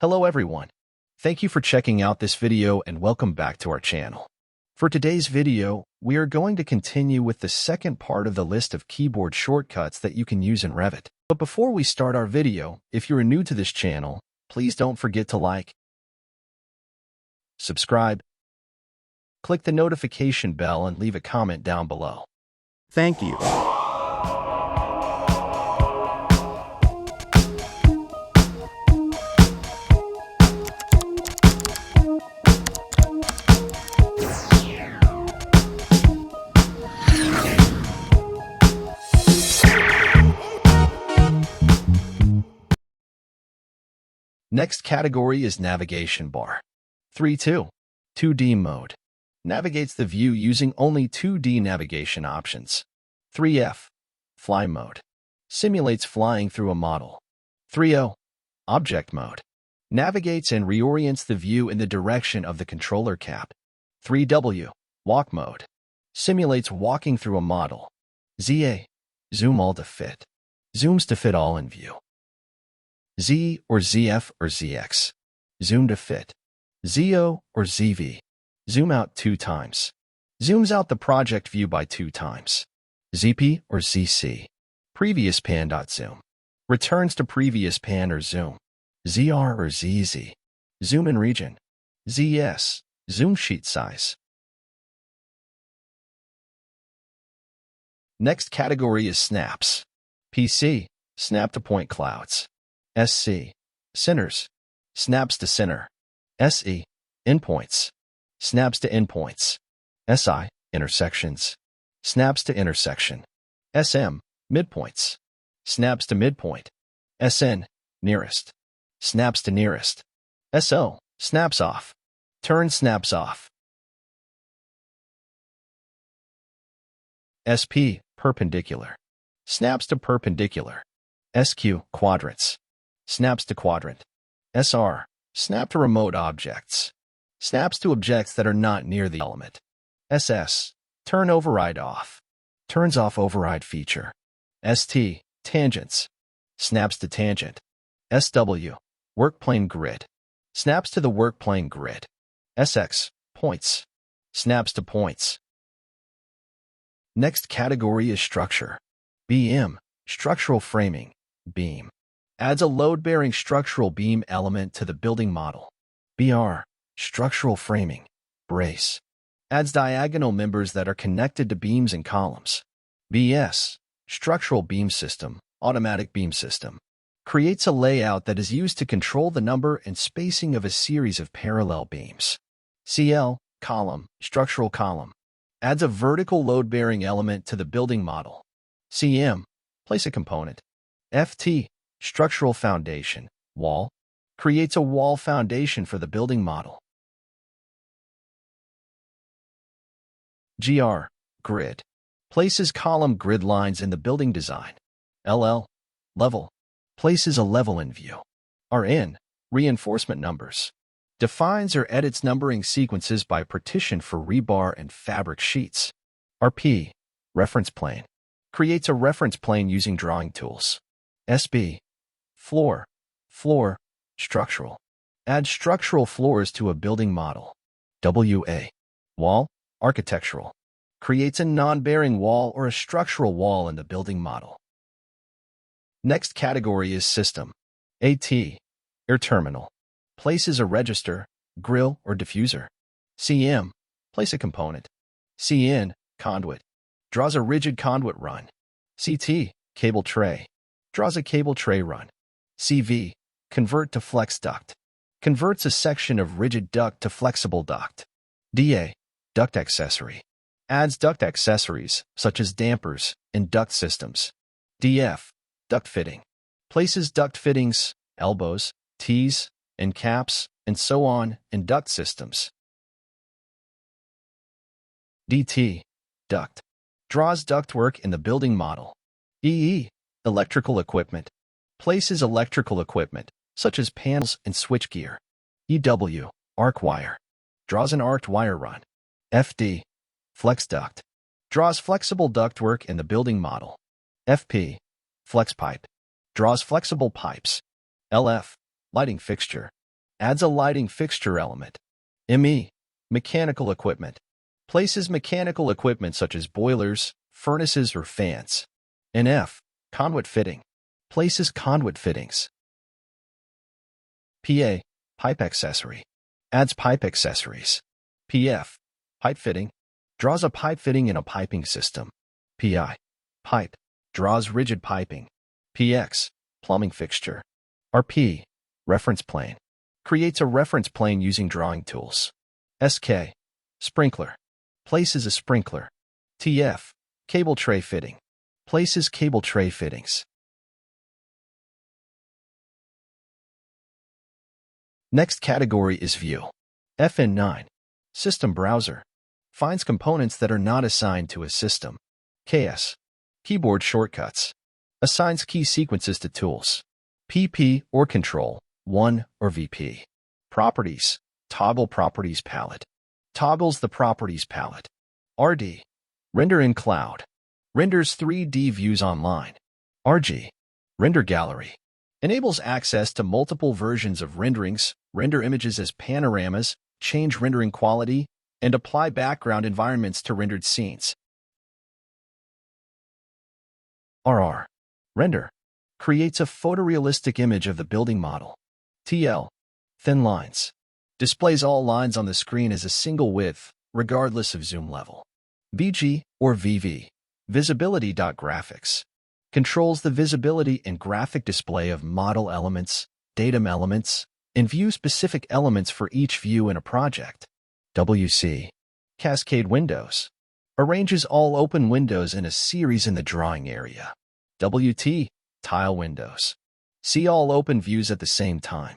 Hello everyone. Thank you for checking out this video and welcome back to our channel. For today's video, we are going to continue with the second part of the list of keyboard shortcuts that you can use in Revit. But before we start our video, if you're new to this channel, please don't forget to like, subscribe, click the notification bell and leave a comment down below. Thank you. Next category is navigation bar. 3.2. 2D mode. Navigates the view using only 2D navigation options. 3F. Fly mode. Simulates flying through a model. 3.0. Object mode. Navigates and reorients the view in the direction of the controller cap. 3W. Walk mode. Simulates walking through a model. ZA. Zoom all to fit. Zooms to fit all in view. Z or ZF or ZX. Zoom to fit. ZO or ZV. Zoom out 2 times. Zooms out the project view by 2 times. ZP or ZC. Previous pan.zoom. Returns to previous pan or zoom. ZR or ZZ. Zoom in region. ZS. Zoom sheet size. Next category is snaps. PC. Snap to point clouds. SC. Centers. Snaps to center. SE. Endpoints. Snaps to endpoints. SI. Intersections. Snaps to intersection. SM. Midpoints. Snaps to midpoint. SN. Nearest. Snaps to nearest. SO. Snaps off. Turn snaps off. SP. Perpendicular. Snaps to perpendicular. SQ. Quadrants. Snaps to quadrant. SR. Snap to remote objects. Snaps to objects that are not near the element. SS. Turn override off. Turns off override feature. ST. Tangents. Snaps to tangent. SW. Work plane grid. Snaps to the work plane grid. SX. Points. Snaps to points. Next category is structure. BM. Structural framing. Beam. Adds a load-bearing structural beam element to the building model. BR. Structural framing. Brace. Adds diagonal members that are connected to beams and columns. BS. Structural beam system. Automatic beam system. Creates a layout that is used to control the number and spacing of a series of parallel beams. CL. Column. Structural column. Adds a vertical load-bearing element to the building model. CM. Place a component. FT. Structural foundation. Wall. Creates a wall foundation for the building model. GR. Grid. Places column grid lines in the building design. LL. Level. Places a level in view. RN. Reinforcement numbers. Defines or edits numbering sequences by partition for rebar and fabric sheets. RP. Reference plane. Creates a reference plane using drawing tools. SB. Floor. Floor. Structural. Add structural floors to a building model. WA. Wall. Architectural. Creates a non-bearing wall or a structural wall in the building model. Next category is system. AT. Air terminal. Places a register, grill, or diffuser. CM. Place a component. CN. Conduit. Draws a rigid conduit run. CT. Cable tray. Draws a cable tray run. CV. Convert to flex duct. Converts a section of rigid duct to flexible duct. DA. Duct accessory. Adds duct accessories, such as dampers, in duct systems. DF. Duct fitting. Places duct fittings, elbows, T's, and caps, and so on, in duct systems. DT. Duct. Draws ductwork in the building model. EE. Electrical equipment. Places electrical equipment, such as panels and switchgear. EW. Arc wire. Draws an arced wire run. FD. Flex duct. Draws flexible ductwork in the building model. FP. Flex pipe. Draws flexible pipes. LF. Lighting fixture. adds a lighting fixture element. ME, mechanical equipment, places mechanical equipment such as boilers, furnaces, or fans. NF, conduit fitting, places conduit fittings. PA, pipe accessory, adds pipe accessories. PF, pipe fitting, draws a pipe fitting in a piping system. PI, pipe, draws rigid piping. PX, plumbing fixture. RP, reference plane, creates a reference plane using drawing tools. SK, sprinkler, places a sprinkler. TF, cable tray fitting, places cable tray fittings. Next category is View. FN9, system browser, finds components that are not assigned to a system. KS, keyboard shortcuts, assigns key sequences to tools. PP or Control, 1 or VP. Properties, toggle properties palette, toggles the properties palette. RD, render in cloud, renders 3D views online. RG, render gallery, enables access to multiple versions of renderings, render images as panoramas, change rendering quality, and apply background environments to rendered scenes. RR, render, creates a photorealistic image of the building model. TL, thin lines, displays all lines on the screen as a single width, regardless of zoom level. VG or VV, visibility.graphics, controls the visibility and graphic display of model elements, datum elements, and view-specific elements for each view in a project. WC, cascade windows, arranges all open windows in a series in the drawing area. WT, tile windows, see all open views at the same time.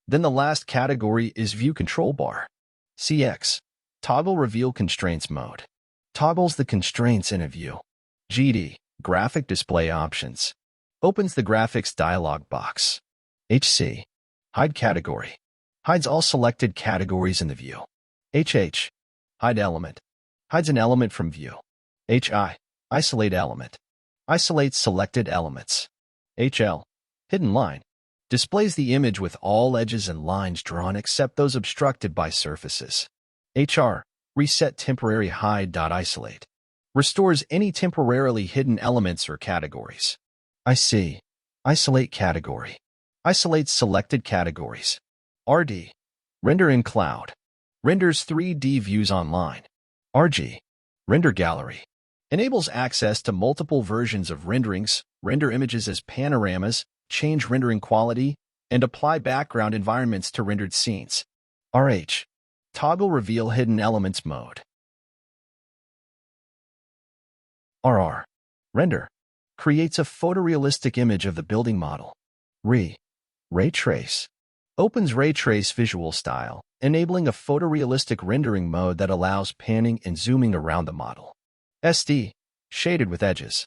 Then the last category is View Control Bar. CX, toggle reveal constraints mode, toggles the constraints in a view. GD, graphic display options, opens the graphics dialog box. HC, hide category, hides all selected categories in the view. HH, hide element, hides an element from view. HI, isolate element, isolates selected elements. HL, hidden line, displays the image with all edges and lines drawn except those obstructed by surfaces. HR, reset temporary hide.isolate, restores any temporarily hidden elements or categories. IC, isolate category, isolates selected categories. RD, render in cloud, renders 3D views online. RG, render gallery, enables access to multiple versions of renderings, render images as panoramas, change rendering quality, and apply background environments to rendered scenes. RH, toggle reveal hidden elements mode. RR, render, creates a photorealistic image of the building model. Ray trace, opens ray trace visual style, enabling a photorealistic rendering mode that allows panning and zooming around the model. SD, shaded with edges,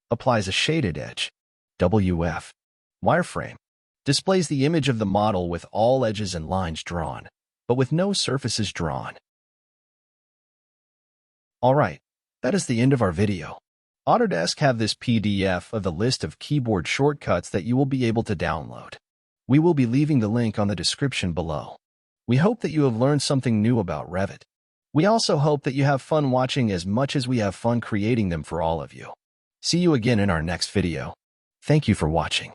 applies a shaded edge. WF, wireframe, displays the image of the model with all edges and lines drawn, but with no surfaces drawn. Alright, that is the end of our video. Autodesk have this PDF of the list of keyboard shortcuts that you will be able to download. We will be leaving the link on the description below. We hope that you have learned something new about Revit. We also hope that you have fun watching as much as we have fun creating them for all of you. See you again in our next video. Thank you for watching.